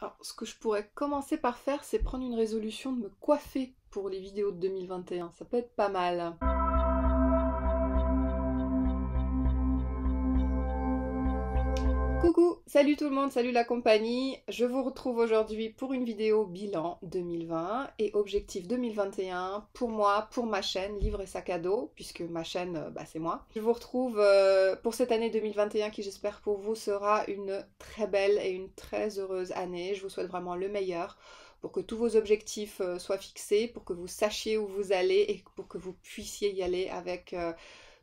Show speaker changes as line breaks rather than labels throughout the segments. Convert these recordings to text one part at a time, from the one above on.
Alors, ce que je pourrais commencer par faire, c'est prendre une résolution de me coiffer pour les vidéos de 2021. Ça peut être pas mal. Coucou, salut tout le monde, salut la compagnie. Je vous retrouve aujourd'hui pour une vidéo bilan 2020 et objectif 2021 pour moi, pour ma chaîne Livre et Sac à dos, puisque ma chaîne, c'est moi. Je vous retrouve pour cette année 2021 qui, j'espère pour vous, sera une très belle et une très heureuse année. Je vous souhaite vraiment le meilleur pour que tous vos objectifs soient fixés, pour que vous sachiez où vous allez et pour que vous puissiez y aller avec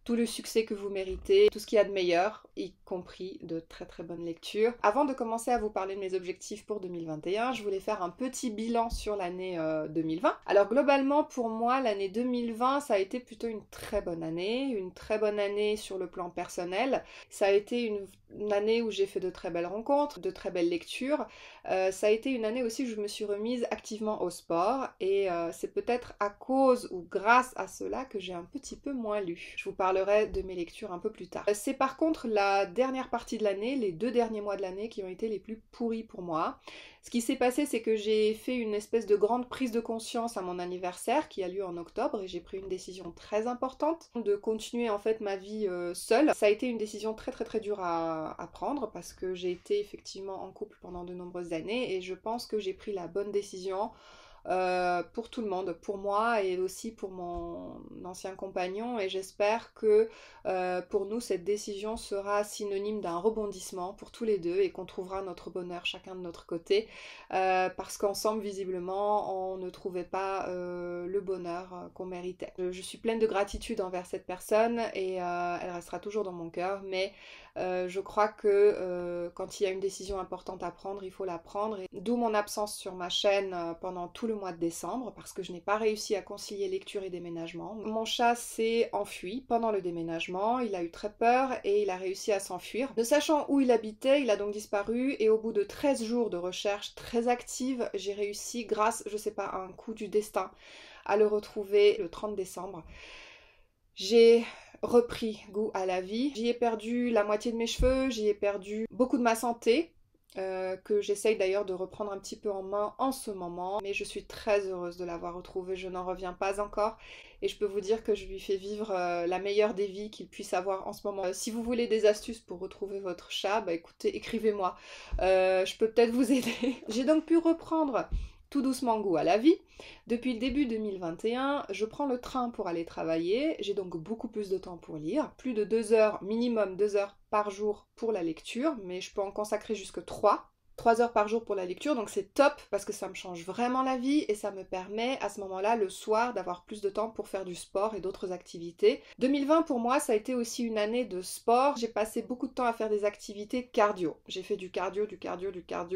tout le succès que vous méritez, tout ce qu'il y a de meilleur, y compris de très très bonnes lectures. Avant de commencer à vous parler de mes objectifs pour 2021, je voulais faire un petit bilan sur l'année 2020. Alors globalement pour moi, l'année 2020, ça a été plutôt une très bonne année sur le plan personnel. Ça a été une année où j'ai fait de très belles rencontres, de très belles lectures. Ça a été une année aussi où je me suis remise activement au sport et c'est peut-être à cause ou grâce à cela que j'ai un petit peu moins lu. Je vous parlerai de mes lectures un peu plus tard. C'est par contre la dernière partie de l'année, les 2 derniers mois de l'année qui ont été les plus pourris pour moi. Ce qui s'est passé, c'est que j'ai fait une espèce de grande prise de conscience à mon anniversaire qui a lieu en octobre et j'ai pris une décision très importante de continuer en fait ma vie seule. Ça a été une décision très très très dure à prendre parce que j'ai été effectivement en couple pendant de nombreuses années et je pense que j'ai pris la bonne décision pour tout le monde, pour moi et aussi pour mon ancien compagnon, et j'espère que pour nous cette décision sera synonyme d'un rebondissement pour tous les deux et qu'on trouvera notre bonheur chacun de notre côté parce qu'ensemble visiblement on ne trouvait pas le bonheur qu'on méritait. Je suis pleine de gratitude envers cette personne et elle restera toujours dans mon cœur, mais je crois que quand il y a une décision importante à prendre, il faut la prendre. Et d'où mon absence sur ma chaîne pendant tout le mois de décembre, parce que je n'ai pas réussi à concilier lecture et déménagement. Mon chat s'est enfui pendant le déménagement, il a eu très peur et il a réussi à s'enfuir. Ne sachant où il habitait, il a donc disparu et au bout de 13 jours de recherche très active, j'ai réussi, grâce, je sais pas, à un coup du destin, à le retrouver le 30 décembre. J'ai repris goût à la vie. J'y ai perdu la moitié de mes cheveux, j'y ai perdu beaucoup de ma santé, que j'essaye d'ailleurs de reprendre un petit peu en main en ce moment. Mais je suis très heureuse de l'avoir retrouvé, je n'en reviens pas encore. Et je peux vous dire que je lui fais vivre la meilleure des vies qu'il puisse avoir en ce moment. Si vous voulez des astuces pour retrouver votre chat, bah écoutez, écrivez-moi. Je peux peut-être vous aider. J'ai donc pu reprendre tout doucement goût à la vie. Depuis le début 2021, je prends le train pour aller travailler, j'ai donc beaucoup plus de temps pour lire, plus de 2 heures, minimum 2 heures par jour pour la lecture, mais je peux en consacrer jusque 3 heures par jour pour la lecture, donc c'est top parce que ça me change vraiment la vie et ça me permet à ce moment-là, le soir, d'avoir plus de temps pour faire du sport et d'autres activités. 2020 pour moi, ça a été aussi une année de sport. J'ai passé beaucoup de temps à faire des activités cardio. J'ai fait du cardio.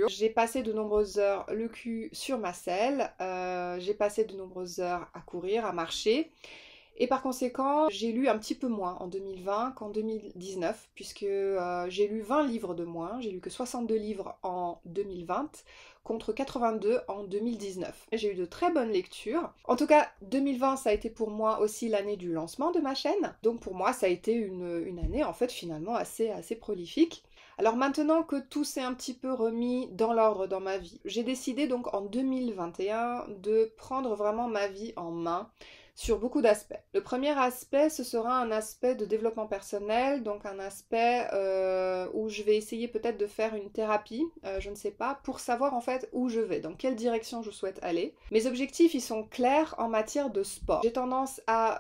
J'ai passé de nombreuses heures le cul sur ma selle. J'ai passé de nombreuses heures à courir, à marcher. Et par conséquent, j'ai lu un petit peu moins en 2020 qu'en 2019, puisque j'ai lu 20 livres de moins, j'ai lu que 62 livres en 2020, contre 82 en 2019. J'ai eu de très bonnes lectures. En tout cas, 2020, ça a été pour moi aussi l'année du lancement de ma chaîne, donc pour moi, ça a été une année en fait finalement assez prolifique. Alors maintenant que tout s'est un petit peu remis dans l'ordre dans ma vie, j'ai décidé donc en 2021 de prendre vraiment ma vie en main, sur beaucoup d'aspects. Le premier aspect, ce sera un aspect de développement personnel, donc un aspect où je vais essayer peut-être de faire une thérapie, je ne sais pas, pour savoir en fait où je vais, dans quelle direction je souhaite aller. Mes objectifs, ils sont clairs en matière de sport. J'ai tendance à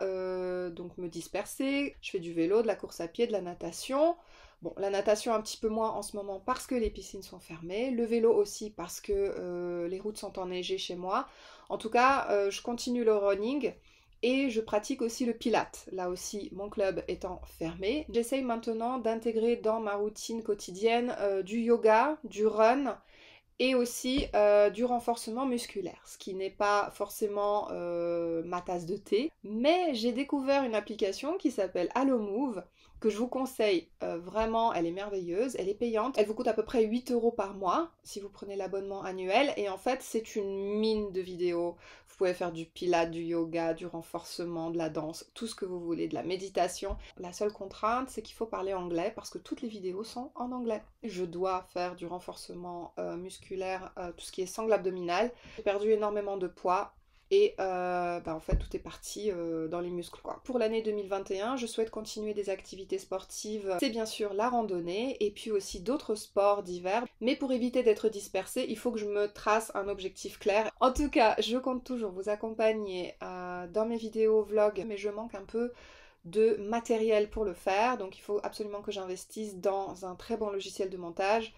donc me disperser, je fais du vélo, de la course à pied, de la natation. Bon, la natation un petit peu moins en ce moment parce que les piscines sont fermées, le vélo aussi parce que les routes sont enneigées chez moi. En tout cas, je continue le running. Et je pratique aussi le pilate, là aussi mon club étant fermé. J'essaye maintenant d'intégrer dans ma routine quotidienne du yoga, du run et aussi du renforcement musculaire, ce qui n'est pas forcément ma tasse de thé. Mais j'ai découvert une application qui s'appelle Allo Move que je vous conseille vraiment, elle est merveilleuse, elle est payante, elle vous coûte à peu près 8 € par mois si vous prenez l'abonnement annuel et en fait c'est une mine de vidéos. Vous pouvez faire du pilates, du yoga, du renforcement, de la danse, tout ce que vous voulez, de la méditation. La seule contrainte c'est qu'il faut parler anglais parce que toutes les vidéos sont en anglais. Je dois faire du renforcement musculaire, tout ce qui est sangle abdominale. J'ai perdu énormément de poids. Et en fait, tout est parti dans les muscles, quoi. Pour l'année 2021, je souhaite continuer des activités sportives. C'est bien sûr la randonnée et puis aussi d'autres sports divers. Mais pour éviter d'être dispersée, il faut que je me trace un objectif clair. En tout cas, je compte toujours vous accompagner dans mes vidéos vlogs, mais je manque un peu de matériel pour le faire. Donc il faut absolument que j'investisse dans un très bon logiciel de montage,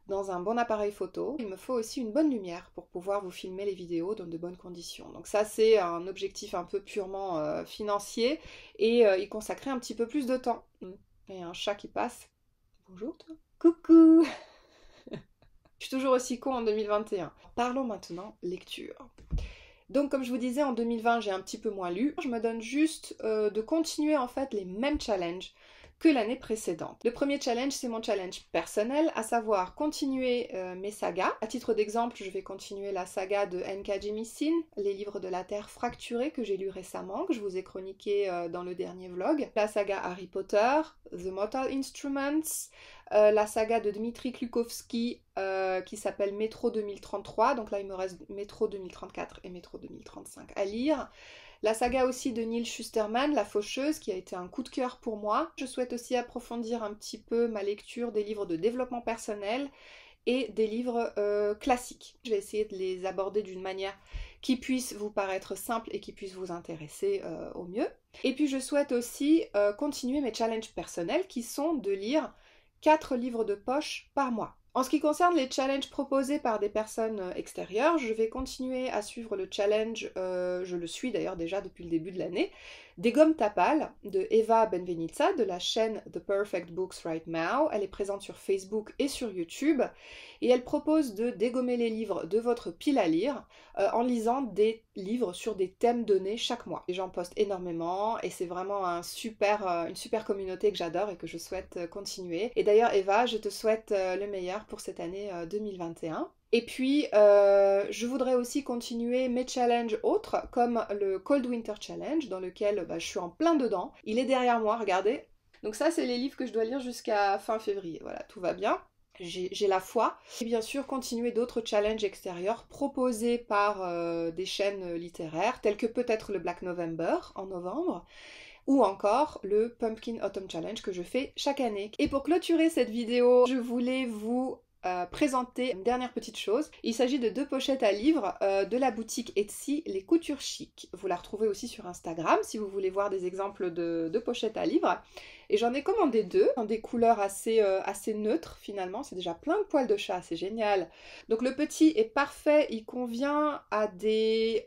dans un bon appareil photo. Il me faut aussi une bonne lumière pour pouvoir vous filmer les vidéos dans de bonnes conditions. Donc ça c'est un objectif un peu purement financier et y consacrer un petit peu plus de temps. Et un chat qui passe. Bonjour toi. Coucou. Je suis toujours aussi con en 2021. Parlons maintenant lecture. Donc comme je vous disais, en 2020 j'ai un petit peu moins lu. Je me donne juste de continuer en fait les mêmes challenges que l'année précédente. Le premier challenge, c'est mon challenge personnel, à savoir continuer mes sagas. À titre d'exemple, je vais continuer la saga de N.K. Jemisin, Les livres de la Terre fracturés, que j'ai lu récemment, que je vous ai chroniqué dans le dernier vlog. La saga Harry Potter, The Mortal Instruments, la saga de Dmitri Glukovsky qui s'appelle Métro 2033, donc là il me reste Métro 2034 et Métro 2035 à lire. La saga aussi de Neal Shusterman, La Faucheuse, qui a été un coup de cœur pour moi. Je souhaite aussi approfondir un petit peu ma lecture des livres de développement personnel et des livres classiques. Je vais essayer de les aborder d'une manière qui puisse vous paraître simple et qui puisse vous intéresser au mieux. Et puis je souhaite aussi continuer mes challenges personnels qui sont de lire 4 livres de poche par mois. En ce qui concerne les challenges proposés par des personnes extérieures, je vais continuer à suivre le challenge, je le suis d'ailleurs déjà depuis le début de l'année, des gommes Tapal de Eva Benvenitza de la chaîne The Perfect Books Right Now. Elle est présente sur Facebook et sur YouTube et elle propose de dégommer les livres de votre pile à lire en lisant des livres sur des thèmes donnés chaque mois. Les gens postent énormément et c'est vraiment une super communauté que j'adore et que je souhaite continuer. Et d'ailleurs Eva, je te souhaite le meilleur pour cette année 2021. Et puis, je voudrais aussi continuer mes challenges autres, comme le Cold Winter Challenge, dans lequel je suis en plein dedans. Il est derrière moi, regardez. Donc ça, c'est les livres que je dois lire jusqu'à fin février. Voilà, tout va bien. J'ai la foi. Et bien sûr, continuer d'autres challenges extérieurs proposés par des chaînes littéraires, telles que peut-être le Black November en novembre, ou encore le Pumpkin Autumn Challenge que je fais chaque année. Et pour clôturer cette vidéo, je voulais vous présenter une dernière petite chose. Il s'agit de 2 pochettes à livres de la boutique Etsy, Les Coutures Chic. Vous la retrouvez aussi sur Instagram si vous voulez voir des exemples de pochettes à livres. Et j'en ai commandé 2 dans des couleurs assez neutres finalement. C'est déjà plein de poils de chat, c'est génial. Donc le petit est parfait, il convient à des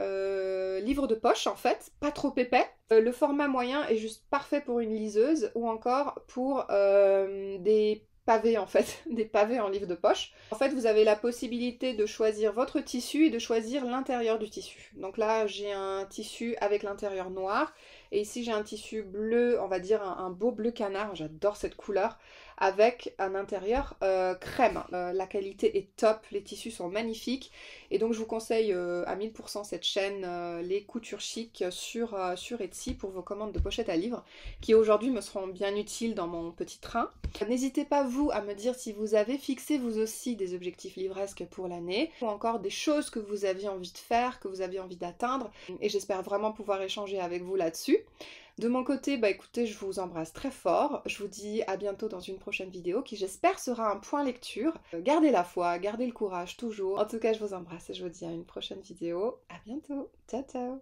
livres de poche en fait, pas trop épais. Le format moyen est juste parfait pour une liseuse ou encore pour des pavés en fait, des pavés en livre de poche. En fait, vous avez la possibilité de choisir votre tissu et de choisir l'intérieur du tissu. Donc là, j'ai un tissu avec l'intérieur noir et ici j'ai un tissu bleu, on va dire un beau bleu canard, j'adore cette couleur, avec un intérieur crème. La qualité est top, les tissus sont magnifiques et donc je vous conseille à 1000% cette chaîne Les Coutures Chic sur Etsy pour vos commandes de pochettes à livres qui aujourd'hui me seront bien utiles dans mon petit train. N'hésitez pas vous à me dire si vous avez fixé vous aussi des objectifs livresques pour l'année ou encore des choses que vous aviez envie de faire, que vous aviez envie d'atteindre et j'espère vraiment pouvoir échanger avec vous là-dessus. De mon côté, écoutez, je vous embrasse très fort. Je vous dis à bientôt dans une prochaine vidéo qui j'espère sera un point lecture. Gardez la foi, gardez le courage toujours. En tout cas, je vous embrasse et je vous dis à une prochaine vidéo. À bientôt. Ciao, ciao.